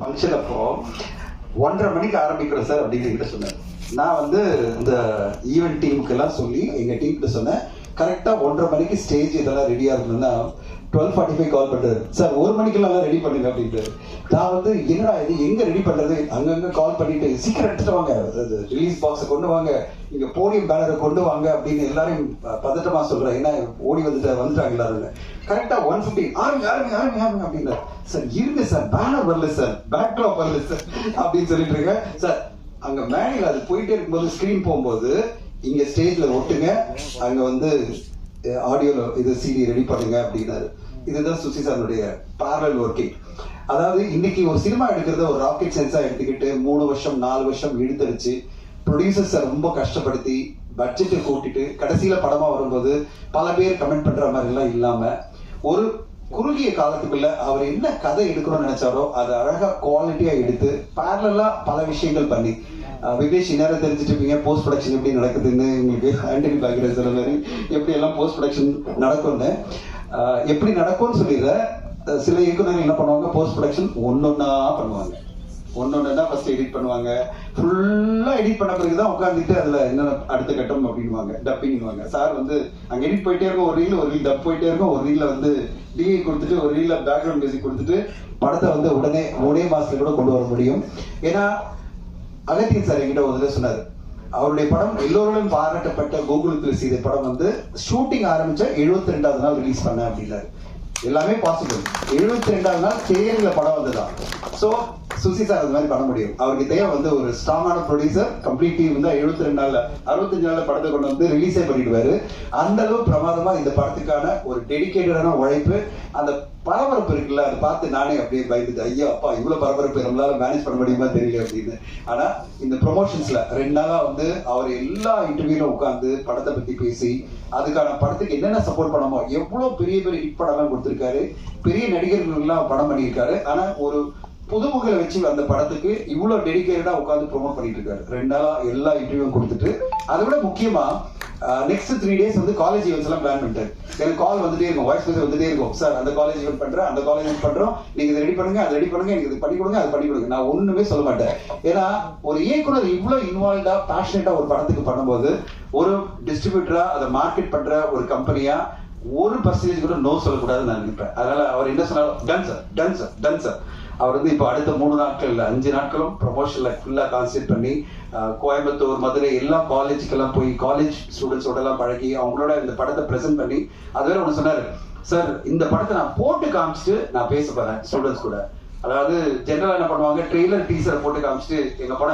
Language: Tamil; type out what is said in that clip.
ஃபங்க்ஷன் அப்போ 1:30 மணிக்கு ஆரம்பிக்கிறோம் சார் அப்படிங்கிட்ட சொன்னேன். நான் வந்து இந்த ஈவெண்ட் டீமுக்கு எல்லாம் சொல்லி எங்க டீம்கிட்ட சொன்னேன், கரெக்டா 1:30 மணிக்கு ஸ்டேஜ் இதெல்லாம் ரெடியா இருந்ததுன்னா 12:45 கால் பண்றாரு, சார் 1 மணிக்கெல்லாம் ரெடி பண்ணுங்க அப்படின்ட்டு. நான் வந்து என்னடா இது எங்க ரெடி பண்றது, அங்கங்க கால் பண்ணிட்டு சீக்கிரம் எடுத்துட்டு வாங்க, ரிலீஸ் பாக்ஸை கொண்டு வாங்க, இங்க போடியம் பேனரை கொண்டு வாங்க அப்படின்னு எல்லாரையும் பதட்டமா சொல்றேன். ஏன்னா ஓடி வந்துட்டாங்க எல்லாரும். கரெக்டா 1:50 ஆரம்பி அப்படின்னு. சார் இருங்க சார், பேனர் வரல சார், பேக்ட்ராப் வரல சார் அப்படின்னு சொல்லிட்டு இருக்கேன். சார் அங்க மேடையில் அது போயிட்டே இருக்கும்போது ஸ்கிரீன் போகும்போது இங்க ஸ்டேஜ்ல ஒட்டுங்க, அங்க வந்து ஆடியோல இது சிடி ரெடி பண்ணுங்க அப்படின்னாரு. இதுதான் சுசி சாருடைய parallel ஒர்க்கிங். அதாவது இன்னைக்கு ஒரு சினிமா எடுக்கிறத ஒரு ராக்கெட் சயின்ஸா எடுத்துக்கிட்டு 3 வருஷம் 4 வருஷம் இழுத்தடிச்சு ப்ரொடியூசர்ஸை ரொம்ப கஷ்டப்படுத்தி பட்ஜெட்டை கூட்டிட்டு கடைசியில படமா வரும்போது பல பேர் கமெண்ட் பண்ற மாதிரி எல்லாம் இல்லாம ஒரு குறுகிய காலத்துக்குள்ள அவர் என்ன கதை எடுக்கணும்னு நினைச்சாரோ அதை அழகா குவாலிட்டியா எடுத்து பேரலா பல விஷயங்கள் பண்ணி விக்னேஷ் இந்நேரம் தெரிஞ்சுட்டு இருப்பீங்க போஸ்ட் ப்ரொடக்ஷன் எப்படி நடக்குதுன்னு. உங்களுக்கு ஆண்டனி பாக்கிற சில மாதிரி எப்படி எல்லாம் போஸ்ட் ப்ரொடக்ஷன் நடக்கும்னு எப்படி நடக்கும்னு சொல்லிடுற. சில இயக்குநர்கள் என்ன பண்ணுவாங்க, போஸ்ட் ப்ரொடக்ஷன் ஒன்னொன்னா பண்ணுவாங்க. ஒன்னொன்னா ஃபர்ஸ்ட் எடிட் பண்ணுவாங்க, ஃபுல்லா எடிட் பண்ண பிறகுதான் உட்காந்துட்டு அதுல என்ன அடுத்த கட்டம் அப்படின்வாங்க, டப்பிங்வாங்க. சார் வந்து அங்க எடிட் போயிட்டே இருக்கும், ஒரு ரீல் டப் போயிட்டே இருக்கும், ஒரு ரீல்ல வந்து டிஐ கொடுத்துட்டு ஒரு ரீல்ல பேக்ரவுண்ட் மியூசிக் கொடுத்துட்டு படத்தை வந்து உடனே ஒரே மாசத்துல கூட கொண்டு வர முடியும். ஏன்னா அகத்தியன் சார் என்கிட்ட ஒரு தடவை சொன்னாரு, அவருடைய படம் எல்லோரும் பாராட்டப்பட்ட கோகுலத்தில் செய்த படம் வந்து ஷூட்டிங் ஆரம்பிச்ச 72வது நாள் ரிலீஸ் பண்ண அப்படின்னாரு. எல்லாமே பாசிபிள். 72வது நாள் தேர்ல படம் வந்துதான். சோ சுசி சார் அது மாதிரி பண்ண முடியும். அவருக்கு தேவை வந்து ஒரு ஸ்ட்ராங்கான ப்ரொடியூசர், கம்ப்ளீட் டீம் வந்து 72 நாள்ல 65 நாள்ல படத்தை கொண்டு வந்து ரிலீஸே பண்ணிடுவாரு. அந்த அளவு பிரமாதமா இந்த படத்துக்கான ஒரு டெடிகேட்டடான உழைப்பு. அந்த பரபரப்பு இருக்குல்ல, அதை பார்த்து நானே அப்படியே பயந்துட்டு, ஐயோ அப்பா இவ்வளவு பரபரப்பு நம்மளால மேனேஜ் பண்ண முடியுமா தெரியல அப்படின்னு. ஆனா இந்த ப்ரொமோஷன்ஸ்ல 2 நாளா வந்து அவர் எல்லா இன்டர்வியூல உட்கார்ந்து படத்தை பத்தி பேசி அதுக்கான படத்துக்கு என்னென்ன சப்போர்ட் பண்ணமோ எவ்வளவு பெரிய பெரிய ஹிட் படம் எல்லாம் கொடுத்திருக்காரு, பெரிய நடிகர்கள் எல்லாம் படம் பண்ணியிருக்காரு. ஆனா ஒரு புதுமுகளை வச்சு அந்த படத்துக்கு இவ்வளவு டெடிகேட்டடா உட்காந்து ப்ரொமோட் பண்ணிட்டு இருக்காரு. 2 நாளா எல்லா இன்டர்வியூவும் கொடுத்துட்டு, அதை விட முக்கியமா நெக்ஸ்ட் 3 டேஸ் வந்து காலேஜ் ஈவெண்ட்ஸ் எல்லாம் பிளான் பண்ணிட்டாரு. எனக்கு கால் வந்துட்டே இருக்கும், வாய்ஸ் மெசேஜ் வந்துட்டே இருக்கும், சார் அந்த காலேஜ் ஈவெண்ட் பண்றேன், அந்த காலேஜ் ஈவெண்ட் பண்றோம், நீங்க இதை ரெடி பண்ணுங்க, அதை ரெடி பண்ணுங்க, எனக்கு இது பண்ணி கொடுங்க, அது பண்ணி கொடுங்க. நான் ஒண்ணுமே சொல்ல மாட்டேன். ஏன்னா ஒரு இயக்குனர் இவ்வளவு இன்வால்வ்டா பேஷனேட்டா ஒரு படத்துக்கு பண்ணும்போது ஒரு டிஸ்ட்ரிபியூட்டரா அதை மார்க்கெட் பண்ற ஒரு கம்பெனியா 1% கூட நோ சொல்லக்கூடாதுன்னு நான் நினைப்பேன். அதனால அவர் என்ன சொன்னாலும் done sir done sir done sir. அவர் வந்து இப்போ அடுத்த 3 நாட்கள் 5 நாட்களும் ப்ரொமோஷன்ல ஃபுல்லா கான்சென்ட்ரேட் பண்ணி கோயம்புத்தூர் மதுரை எல்லா காலேஜுக்கெல்லாம் போய் காலேஜ் ஸ்டூடெண்ட்ஸோட எல்லாம் பழகி அவங்களோட இந்த படத்தை பிரசென்ட் பண்ணி அது வேற ஒன்று சொன்னாரு, சார் இந்த படத்தை நான் போட்டு காமிச்சிட்டு நான் பேச போறேன் ஸ்டூடெண்ட்ஸ் கூட. அதாவது ஜெனரலா என்ன பண்ணுவாங்க, ட்ரெய்லர் டீசரை போட்டு காமிச்சிட்டு எங்க படம்